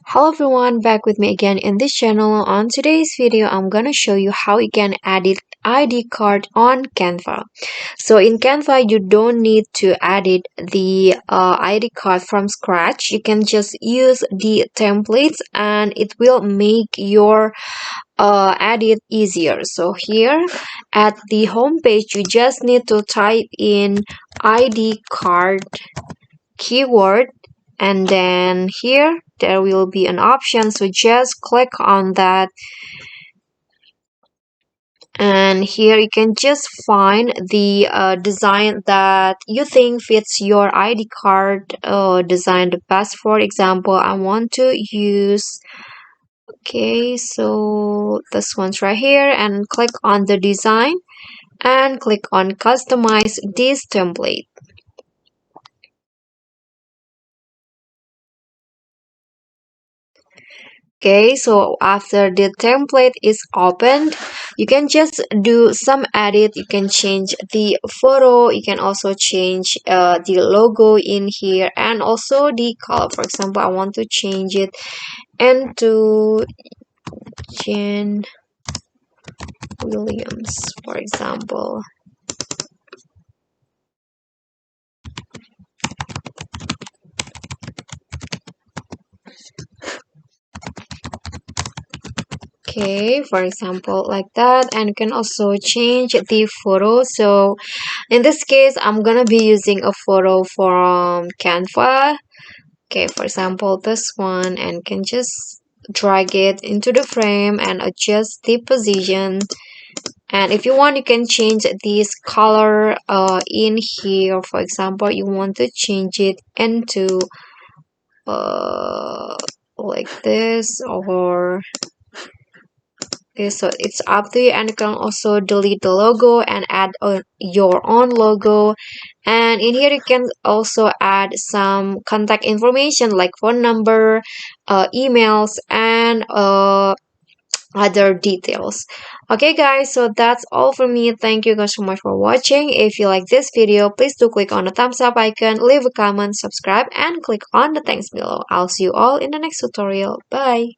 Hello everyone, back with me again in this channel. On today's video, I'm gonna show you how you can edit ID card on Canva. So in Canva, you don't need to edit the ID card from scratch. You can just use the templates and it will make your edit easier. So here at the home page, you just need to type in ID card keyword, and then here there will be an option, so just click on that, and here you can just find the design that you think fits your ID card design the best. For example, I want to use, okay, so this one's right here, and click on the design and click on customize this template. Okay, so after the template is opened, you can just do some edit. You can change the photo. You can also change the logo in here and also the color. For example, I want to change it into Jen Williams, for example. Okay, for example, like that, and you can also change the photo. So in this case, I'm gonna be using a photo from Canva. Okay, for example, this one, and can just drag it into the frame and adjust the position. And if you want, you can change this color in here. For example, you want to change it into uh like this, or okay, so it's up to you, and you can also delete the logo and add your own logo. And in here, you can also add some contact information like phone number, emails, and other details. Okay, guys, so that's all for me. Thank you guys so much for watching. If you like this video, please do click on the thumbs up icon, leave a comment, subscribe, and click on the thanks below. I'll see you all in the next tutorial. Bye.